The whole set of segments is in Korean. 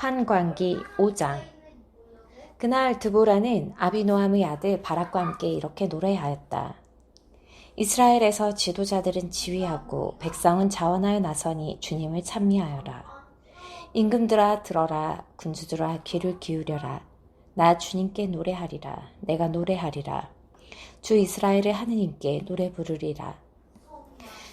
판관기 5장. 그날 드보라는 아비노함의 아들 바락과 함께 이렇게 노래하였다. 이스라엘에서 지도자들은 지휘하고 백성은 자원하여 나서니 주님을 찬미하여라. 임금들아 들어라. 군주들아 귀를 기울여라. 나 주님께 노래하리라. 내가 노래하리라. 주 이스라엘의 하느님께 노래 부르리라.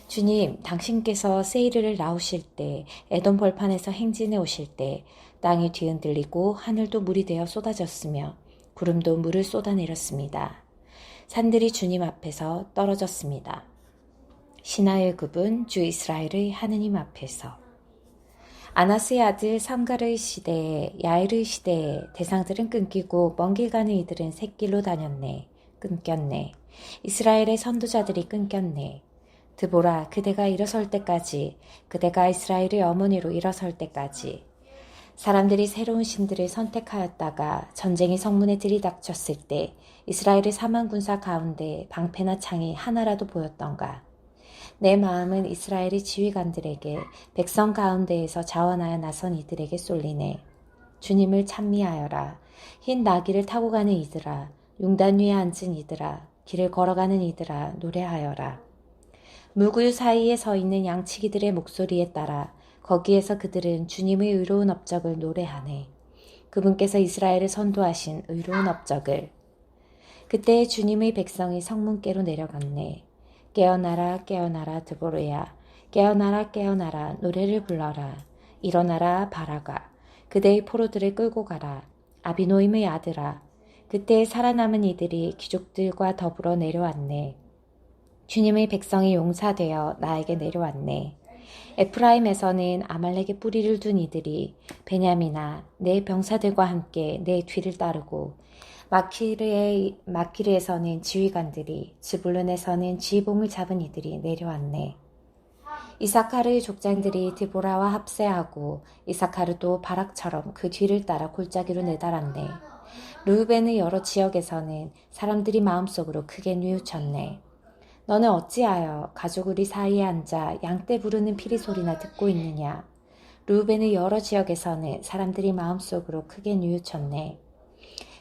주님, 당신께서 세이르를 나오실 때, 에돔 벌판에서 행진해 오실 때 땅이 뒤흔들리고 하늘도 물이 되어 쏟아졌으며 구름도 물을 쏟아내렸습니다. 산들이 주님 앞에서 떨어졌습니다. 신하의 급은 주 이스라엘의 하느님 앞에서. 아나스의 아들 삼갈의 시대에 야일의 시대에 대상들은 끊기고 먼 길 가는 이들은 샛길로 다녔네. 끊겼네. 이스라엘의 선두자들이 끊겼네. 드보라, 그대가 일어설 때까지, 그대가 이스라엘의 어머니로 일어설 때까지. 사람들이 새로운 신들을 선택하였다가 전쟁이 성문에 들이닥쳤을 때 이스라엘의 4만 군사 가운데 방패나 창이 하나라도 보였던가. 내 마음은 이스라엘의 지휘관들에게 백성 가운데에서 자원하여 나선 이들에게 쏠리네. 주님을 찬미하여라. 흰 나귀를 타고 가는 이들아, 융단 위에 앉은 이들아, 길을 걸어가는 이들아, 노래하여라. 물구유 사이에 서 있는 양치기들의 목소리에 따라 거기에서 그들은 주님의 의로운 업적을 노래하네. 그분께서 이스라엘을 선도하신 의로운 업적을. 그때 주님의 백성이 성문께로 내려갔네. 깨어나라 깨어나라 드보르야. 깨어나라 깨어나라 노래를 불러라. 일어나라 바라가. 그대의 포로들을 끌고 가라. 아비노임의 아들아. 그때 살아남은 이들이 귀족들과 더불어 내려왔네. 주님의 백성이 용사되어 나에게 내려왔네. 에프라임에서는 아말렉의 뿌리를 둔 이들이 베냐민아 내 병사들과 함께 내 뒤를 따르고 마키르에서는 지휘관들이 스불룬에서는 지휘봉을 잡은 이들이 내려왔네. 이사카르의 족장들이 드보라와 합세하고 이사카르도 바락처럼 그 뒤를 따라 골짜기로 내달았네. 르우벤의 여러 지역에서는 사람들이 마음속으로 크게 뉘우쳤네. 너는 어찌하여 가족 우리 사이에 앉아 양떼 부르는 피리 소리나 듣고 있느냐. 르우벤의 여러 지역에서는 사람들이 마음속으로 크게 뉘우쳤네.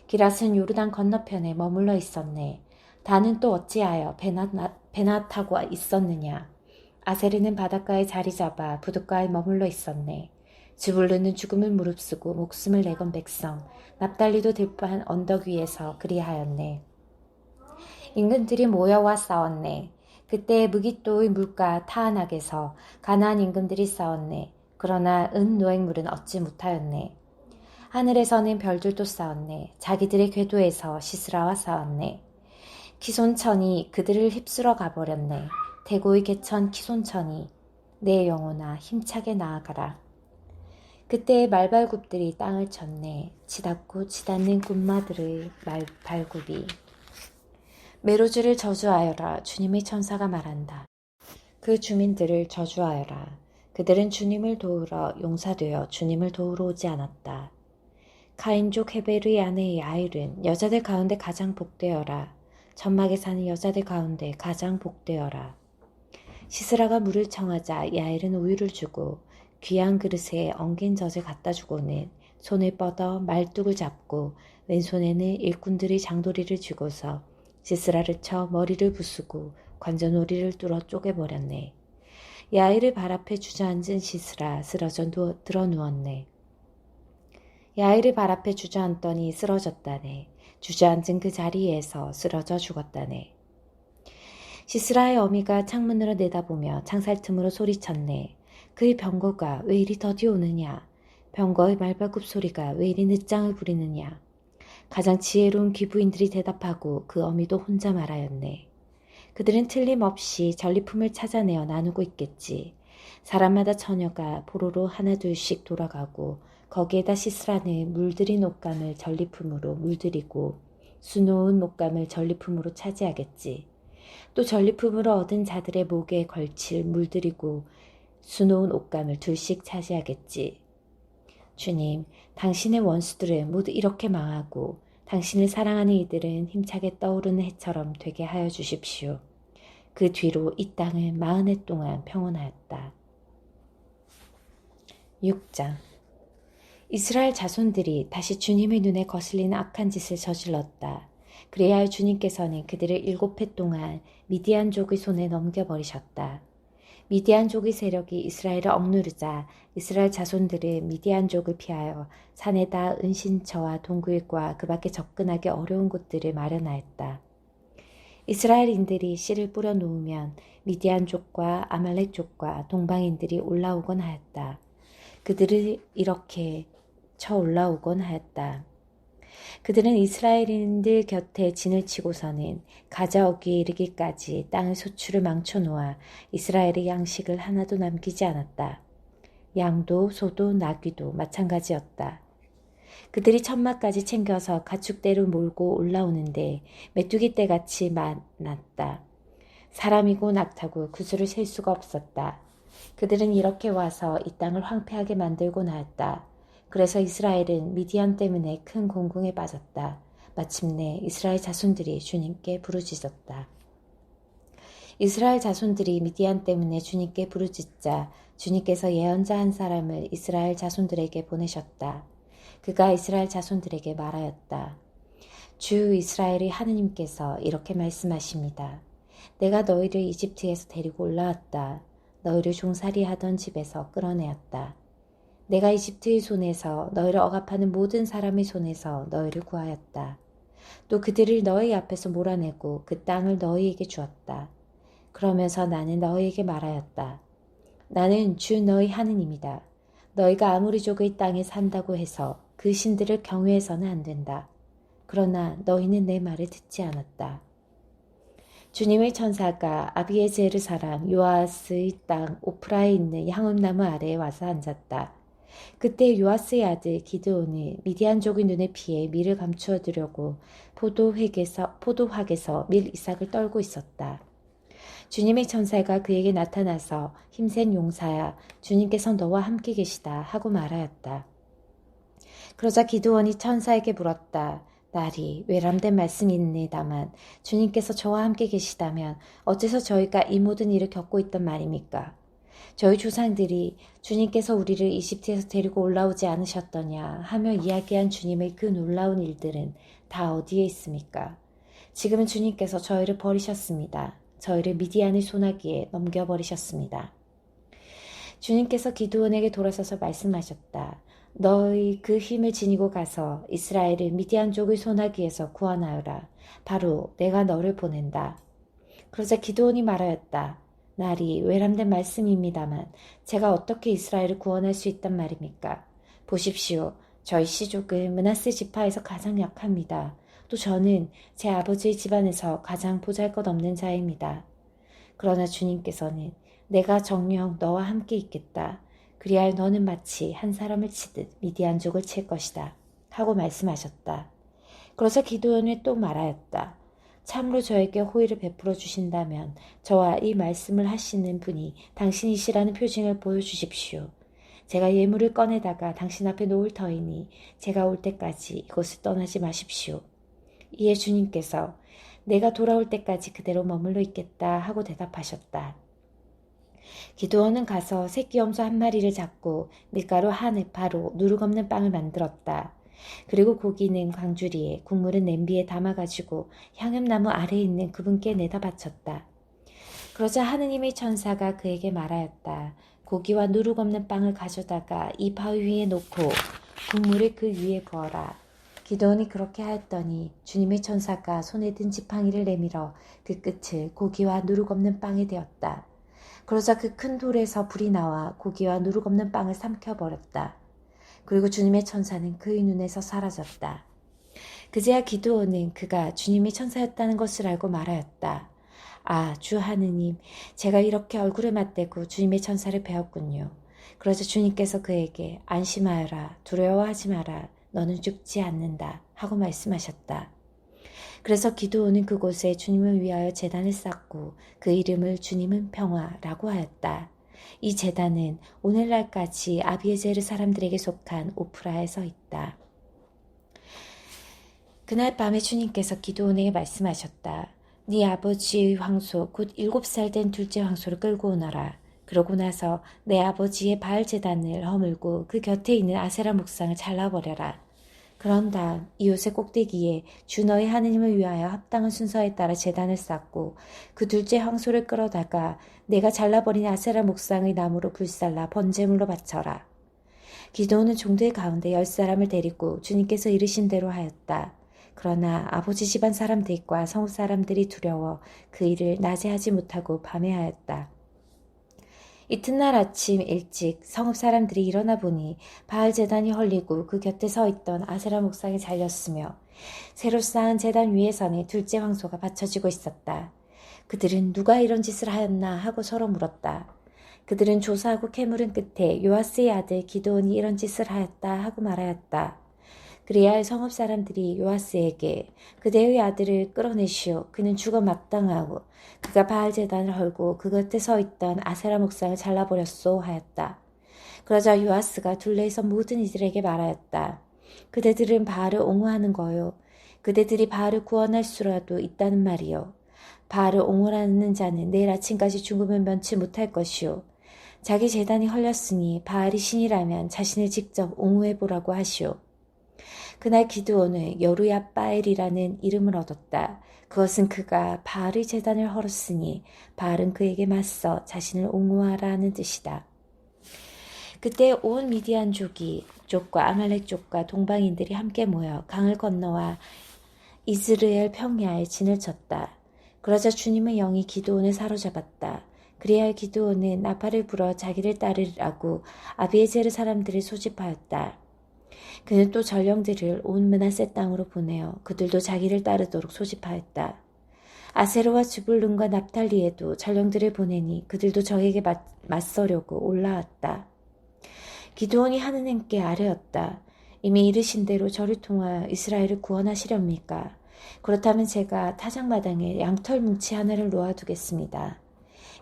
기랏은 요르단 건너편에 머물러 있었네. 다는 또 어찌하여 배나 타고 있었느냐. 아세르는 바닷가에 자리 잡아 부둣가에 머물러 있었네. 즈불루는 죽음을 무릅쓰고 목숨을 내건 백성, 납달리도 들판 언덕 위에서 그리하였네. 임금들이 모여와 싸웠네. 그때 무깃도의 물가 타아낙에서 가나안 임금들이 싸웠네. 그러나 은 노획물은 얻지 못하였네. 하늘에서는 별들도 싸웠네. 자기들의 궤도에서 시스라와 싸웠네. 키손천이 그들을 휩쓸어 가버렸네. 대고의 개천 키손천이 내 영혼아 힘차게 나아가라. 그때 말발굽들이 땅을 쳤네. 치닫고 치닫는 꿈마들의 발굽이. 메로즈를 저주하여라. 주님의 천사가 말한다. 그 주민들을 저주하여라. 그들은 주님을 도우러 용사되어 주님을 도우러 오지 않았다. 가인족 헤벨의 아내 야일은 여자들 가운데 가장 복되어라. 천막에 사는 여자들 가운데 가장 복되어라. 시스라가 물을 청하자 야일은 우유를 주고 귀한 그릇에 엉긴 젖을 갖다 주고는 손을 뻗어 말뚝을 잡고 왼손에는 일꾼들의 장도리를 쥐고서 시스라를 쳐 머리를 부수고 관자놀이를 뚫어 쪼개버렸네. 야일을 발 앞에 주저앉은 시스라 쓰러져 들어 누웠네. 야일을 발 앞에 주저앉더니 쓰러졌다네. 주저앉은 그 자리에서 쓰러져 죽었다네. 시스라의 어미가 창문으로 내다보며 창살 틈으로 소리쳤네. 그의 병거가 왜 이리 더디 오느냐. 병거의 말발굽 소리가 왜 이리 늦장을 부리느냐. 가장 지혜로운 귀부인들이 대답하고 그 어미도 혼자 말하였네. 그들은 틀림없이 전리품을 찾아내어 나누고 있겠지. 사람마다 처녀가 포로로 하나둘씩 돌아가고 거기에다 시스라는 물들인 옷감을 전리품으로 물들이고 수놓은 옷감을 전리품으로 차지하겠지. 또 전리품으로 얻은 자들의 목에 걸칠 물들이고 수놓은 옷감을 둘씩 차지하겠지. 주님, 당신의 원수들은 모두 이렇게 망하고 당신을 사랑하는 이들은 힘차게 떠오르는 해처럼 되게 하여 주십시오. 그 뒤로 이 땅은 40해 동안 평온하였다. 6장. 이스라엘 자손들이 다시 주님의 눈에 거슬리는 악한 짓을 저질렀다. 그래야 주님께서는 그들을 7해 동안 미디안족의 손에 넘겨버리셨다. 미디안족의 세력이 이스라엘을 억누르자 이스라엘 자손들은 미디안족을 피하여 산에다 은신처와 동굴과 그 밖에 접근하기 어려운 곳들을 마련하였다. 이스라엘인들이 씨를 뿌려 놓으면 미디안족과 아말렉족과 동방인들이 올라오곤 하였다. 그들을 이렇게 쳐 올라오곤 하였다. 그들은 이스라엘인들 곁에 진을 치고서는 가자오기에 이르기까지 땅의 소출을 망쳐놓아 이스라엘의 양식을 하나도 남기지 않았다. 양도 소도 나귀도 마찬가지였다. 그들이 천막까지 챙겨서 가축대로 몰고 올라오는데 메뚜기 떼같이 많았다. 사람이고 낙타고 그 수를 셀 수가 없었다. 그들은 이렇게 와서 이 땅을 황폐하게 만들고 나왔다. 그래서 이스라엘은 미디안 때문에 큰 공궁에 빠졌다. 마침내 이스라엘 자손들이 주님께 부르짖었다. 이스라엘 자손들이 미디안 때문에 주님께 부르짖자 주님께서 예언자 한 사람을 이스라엘 자손들에게 보내셨다. 그가 이스라엘 자손들에게 말하였다. 주 이스라엘의 하느님께서 이렇게 말씀하십니다. 내가 너희를 이집트에서 데리고 올라왔다. 너희를 종살이 하던 집에서 끌어내었다. 내가 이집트의 손에서 너희를 억압하는 모든 사람의 손에서 너희를 구하였다. 또 그들을 너희 앞에서 몰아내고 그 땅을 너희에게 주었다. 그러면서 나는 너희에게 말하였다. 나는 주 너희 하느님이다. 너희가 아모리족의 땅에 산다고 해서 그 신들을 경외해서는 안 된다. 그러나 너희는 내 말을 듣지 않았다. 주님의 천사가 아비에제르 사람 요아스의 땅 오프라에 있는 향음나무 아래에 와서 앉았다. 그때 요아스의 아들 기드온이 미디안족의 눈에 피해 밀을 감추어 두려고 포도확에서 밀 이삭을 떨고 있었다. 주님의 천사가 그에게 나타나서 힘센 용사야 주님께서 너와 함께 계시다 하고 말하였다. 그러자 기드온이 천사에게 물었다. 나리 외람된 말씀이 있네다만 주님께서 저와 함께 계시다면 어째서 저희가 이 모든 일을 겪고 있단 말입니까? 저희 조상들이 주님께서 우리를 이집트에서 데리고 올라오지 않으셨더냐 하며 이야기한 주님의 그 놀라운 일들은 다 어디에 있습니까? 지금은 주님께서 저희를 버리셨습니다. 저희를 미디안의 소나기에 넘겨버리셨습니다. 주님께서 기드온에게 돌아서서 말씀하셨다. 너희 그 힘을 지니고 가서 이스라엘을 미디안족의 소나기에서 구원하여라. 바로 내가 너를 보낸다. 그러자 기드온이 말하였다. 나리 외람된 말씀입니다만 제가 어떻게 이스라엘을 구원할 수 있단 말입니까? 보십시오. 저희 씨족은 므낫세 지파에서 가장 약합니다. 또 저는 제 아버지의 집안에서 가장 보잘것없는 자입니다. 그러나 주님께서는 내가 정녕 너와 함께 있겠다. 그리하여 너는 마치 한 사람을 치듯 미디안족을 칠 것이다. 하고 말씀하셨다. 그러자 기드온이 또 말하였다. 참으로 저에게 호의를 베풀어 주신다면 저와 이 말씀을 하시는 분이 당신이시라는 표징을 보여주십시오. 제가 예물을 꺼내다가 당신 앞에 놓을 터이니 제가 올 때까지 이곳을 떠나지 마십시오. 이에 주님께서 내가 돌아올 때까지 그대로 머물러 있겠다 하고 대답하셨다. 기드온은 가서 새끼 염소 한 마리를 잡고 밀가루 한 에파로 누룩 없는 빵을 만들었다. 그리고 고기는 광주리에 국물은 냄비에 담아가지고 향음나무 아래에 있는 그분께 내다 바쳤다. 그러자 하느님의 천사가 그에게 말하였다. 고기와 누룩 없는 빵을 가져다가 이 바위 위에 놓고 국물을 그 위에 부어라. 기드온이 그렇게 하였더니 주님의 천사가 손에 든 지팡이를 내밀어 그 끝을 고기와 누룩 없는 빵에 대었다. 그러자 그 큰 돌에서 불이 나와 고기와 누룩 없는 빵을 삼켜버렸다. 그리고 주님의 천사는 그의 눈에서 사라졌다. 그제야 기드온은 그가 주님의 천사였다는 것을 알고 말하였다. 아, 주 하느님, 제가 이렇게 얼굴을 맞대고 주님의 천사를 배웠군요. 그러자 주님께서 그에게 안심하여라, 두려워하지 마라, 너는 죽지 않는다 하고 말씀하셨다. 그래서 기드온은 그곳에 주님을 위하여 제단을 쌓고 그 이름을 주님은 평화라고 하였다. 이 제단은 오늘날까지 아비에제르 사람들에게 속한 오프라에 서 있다. 그날 밤에 주님께서 기드온에게 말씀하셨다. 네 아버지의 황소 곧 7살 된 둘째 황소를 끌고 오너라. 그러고 나서 내 아버지의 바알 제단을 허물고 그 곁에 있는 아세라 목상을 잘라버려라. 그런 다음 이웃의 꼭대기에 주 너희 하느님을 위하여 합당한 순서에 따라 제단을 쌓고 그 둘째 황소를 끌어다가 내가 잘라버린 아세라 목상의 나무로 불살라 번제물로 바쳐라. 기도는 종들 가운데 10사람을 데리고 주님께서 이르신 대로 하였다. 그러나 아버지 집안 사람들과 성읍 사람들이 두려워 그 일을 낮에 하지 못하고 밤에 하였다. 이튿날 아침 일찍 성읍 사람들이 일어나 보니 바알 제단이 헐리고 그 곁에 서 있던 아세라 목상이 잘렸으며 새로 쌓은 제단 위에서는 둘째 황소가 받쳐지고 있었다. 그들은 누가 이런 짓을 하였나 하고 서로 물었다. 그들은 조사하고 캐물은 끝에 요아스의 아들 기드온이 이런 짓을 하였다 하고 말하였다. 그리하여 성읍 사람들이 요아스에게 그대의 아들을 끌어내시오. 그는 죽어 마땅하고 그가 바알 제단을 헐고 그 곁에 서 있던 아세라 목상을 잘라버렸소 하였다. 그러자 요아스가 둘레에서 모든 이들에게 말하였다. 그대들은 바알을 옹호하는 거요. 그대들이 바알을 구원할 수라도 있다는 말이요. 바알을 옹호하는 자는 내일 아침까지 죽으면 면치 못할 것이요. 자기 제단이 헐렸으니 바알이 신이라면 자신을 직접 옹호해보라고 하시오. 그날 기드온은 여루야 바엘이라는 이름을 얻었다. 그것은 그가 바알의 제단을 헐었으니 바알은 그에게 맞서 자신을 옹호하라는 뜻이다. 그때 온 미디안 쪽과 아말렉 쪽과 동방인들이 함께 모여 강을 건너와 이스라엘 평야에 진을 쳤다. 그러자 주님의 영이 기드온을 사로잡았다. 그리하여 기드온은 나팔을 불어 자기를 따르라고 아비에제르 사람들을 소집하였다. 그는 또 전령들을 온 므낫세 땅으로 보내어 그들도 자기를 따르도록 소집하였다. 아세르와 주불룬과 납탈리에도 전령들을 보내니 그들도 적에게 맞서려고 올라왔다. 기드온이 하느님께 아뢰었다. 이미 이르신 대로 저를 통하여 이스라엘을 구원하시렵니까? 그렇다면 제가 타작마당에 양털 뭉치 하나를 놓아두겠습니다.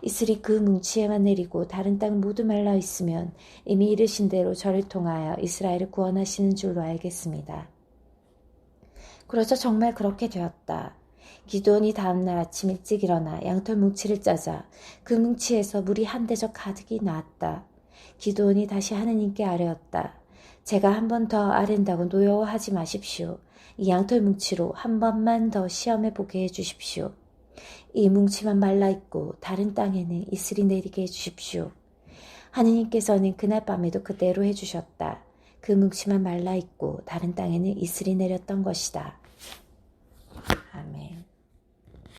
이슬이 그 뭉치에만 내리고 다른 땅 모두 말라 있으면 이미 이르신 대로 저를 통하여 이스라엘을 구원하시는 줄로 알겠습니다. 그러자 정말 그렇게 되었다. 기드온이 다음날 아침 일찍 일어나 양털 뭉치를 짜자 그 뭉치에서 물이 한 대적 가득이 나왔다. 기드온이 다시 하느님께 아뢰었다. 제가 한 번 더 아랜다고 노여워하지 마십시오. 이 양털 뭉치로 한 번만 더 시험해 보게 해주십시오. 이 뭉치만 말라있고 다른 땅에는 이슬이 내리게 해주십시오. 하느님께서는 그날 밤에도 그대로 해주셨다. 그 뭉치만 말라있고 다른 땅에는 이슬이 내렸던 것이다. 아멘.